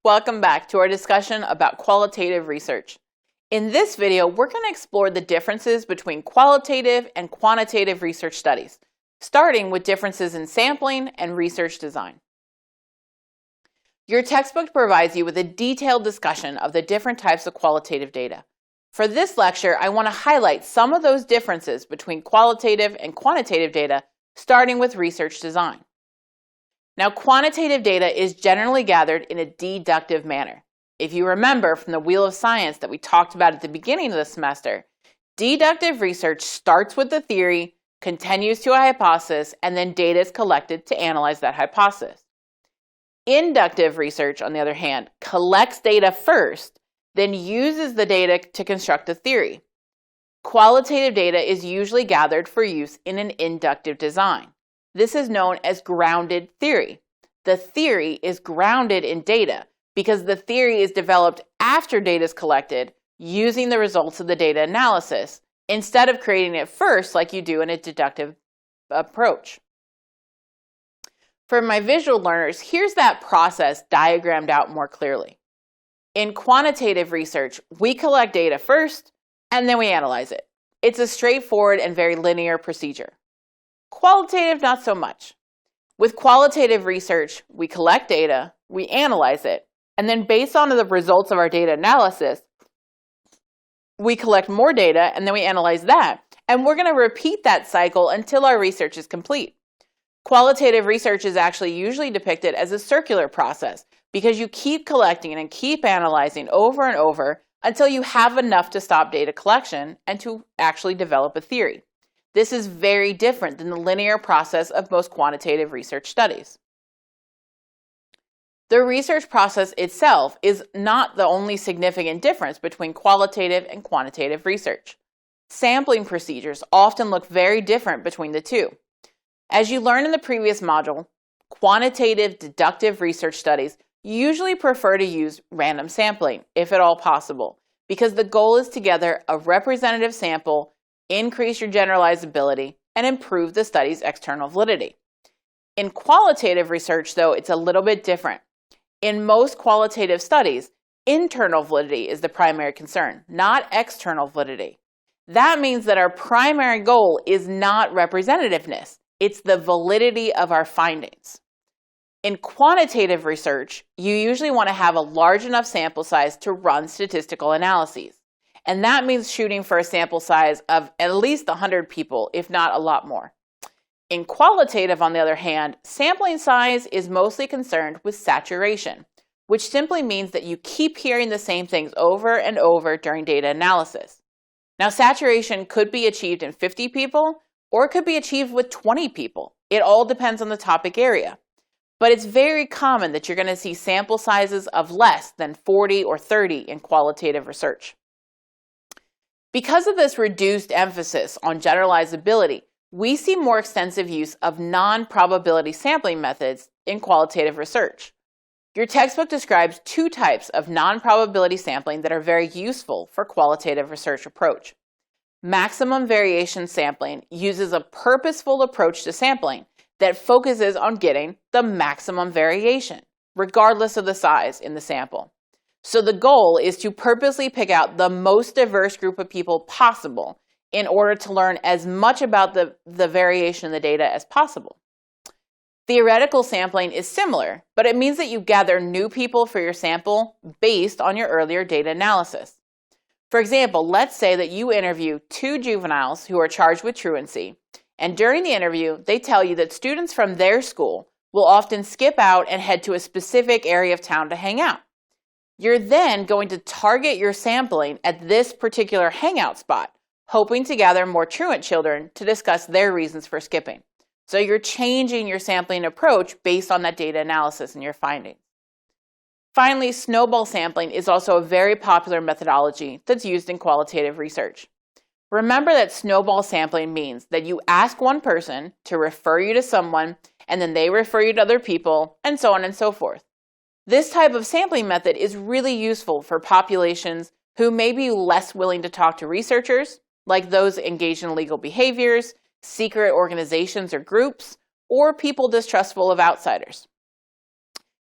Welcome back to our discussion about qualitative research. In this video, we're going to explore the differences between qualitative and quantitative research studies, starting with differences in sampling and research design. Your textbook provides you with a detailed discussion of the different types of qualitative data. For this lecture, I want to highlight some of those differences between qualitative and quantitative data, starting with research design. Now, quantitative data is generally gathered in a deductive manner. If you remember from the Wheel of Science that we talked about at the beginning of the semester, deductive research starts with the theory, continues to a hypothesis, and then data is collected to analyze that hypothesis. Inductive research, on the other hand, collects data first, then uses the data to construct a theory. Qualitative data is usually gathered for use in an inductive design. This is known as grounded theory. The theory is grounded in data because the theory is developed after data is collected using the results of the data analysis instead of creating it first like you do in a deductive approach. For my visual learners, here's that process diagrammed out more clearly. In quantitative research, we collect data first and then we analyze it. It's a straightforward and very linear procedure. Qualitative, not so much. With qualitative research, we collect data, we analyze it, and then based on the results of our data analysis, we collect more data and then we analyze that. And we're going to repeat that cycle until our research is complete. Qualitative research is actually usually depicted as a circular process because you keep collecting and keep analyzing over and over until you have enough to stop data collection and to actually develop a theory. This is very different than the linear process of most quantitative research studies. The research process itself is not the only significant difference between qualitative and quantitative research. Sampling procedures often look very different between the two. As you learned in the previous module, quantitative deductive research studies usually prefer to use random sampling, if at all possible, because the goal is to gather a representative sample, increase your generalizability, and improve the study's external validity. In qualitative research, though, it's a little bit different. In most qualitative studies, internal validity is the primary concern, not external validity. That means that our primary goal is not representativeness, it's the validity of our findings. In quantitative research, you usually want to have a large enough sample size to run statistical analyses. And that means shooting for a sample size of at least 100 people, if not a lot more. In qualitative, on the other hand, sampling size is mostly concerned with saturation, which simply means that you keep hearing the same things over and over during data analysis. Now, saturation could be achieved in 50 people, or it could be achieved with 20 people. It all depends on the topic area. But it's very common that you're going to see sample sizes of less than 40 or 30 in qualitative research. Because of this reduced emphasis on generalizability, we see more extensive use of non-probability sampling methods in qualitative research. Your textbook describes two types of non-probability sampling that are very useful for qualitative research approach. Maximum variation sampling uses a purposeful approach to sampling that focuses on getting the maximum variation, regardless of the size in the sample. So the goal is to purposely pick out the most diverse group of people possible in order to learn as much about the variation in the data as possible. Theoretical sampling is similar, but it means that you gather new people for your sample based on your earlier data analysis. For example, let's say that you interview 2 juveniles who are charged with truancy, and during the interview, they tell you that students from their school will often skip out and head to a specific area of town to hang out. You're then going to target your sampling at this particular hangout spot, hoping to gather more truant children to discuss their reasons for skipping. So you're changing your sampling approach based on that data analysis and your findings. Finally, snowball sampling is also a very popular methodology that's used in qualitative research. Remember that snowball sampling means that you ask one person to refer you to someone, and then they refer you to other people, and so on and so forth. This type of sampling method is really useful for populations who may be less willing to talk to researchers, like those engaged in illegal behaviors, secret organizations or groups, or people distrustful of outsiders.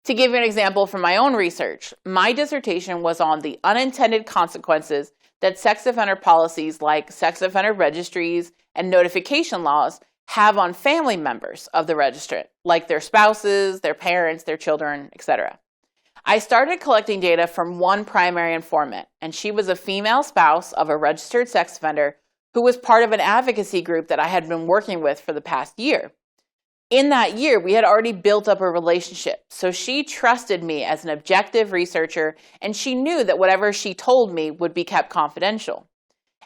To give you an example from my own research, my dissertation was on the unintended consequences that sex offender policies like sex offender registries and notification laws have on family members of the registrant, like their spouses, their parents, their children, etc. I started collecting data from one primary informant, and she was a female spouse of a registered sex offender who was part of an advocacy group that I had been working with for the past year. In that year, we had already built up a relationship, so she trusted me as an objective researcher, and she knew that whatever she told me would be kept confidential.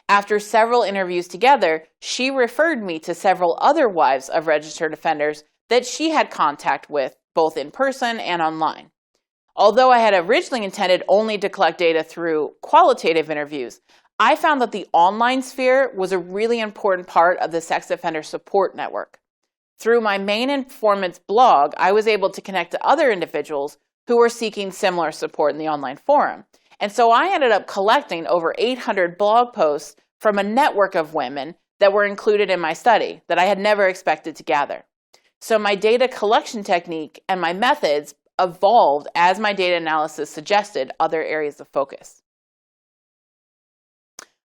After several interviews together, she referred me to several other wives of registered offenders that she had contact with, both in person and online. Although I had originally intended only to collect data through qualitative interviews, I found that the online sphere was a really important part of the sex offender support network. Through my main informant's blog, I was able to connect to other individuals who were seeking similar support in the online forum. And so I ended up collecting over 800 blog posts from a network of women that were included in my study that I had never expected to gather. So my data collection technique and my methods evolved as my data analysis suggested other areas of focus.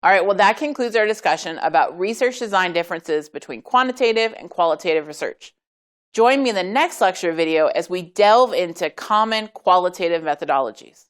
All right, well, that concludes our discussion about research design differences between quantitative and qualitative research. Join me in the next lecture video as we delve into common qualitative methodologies.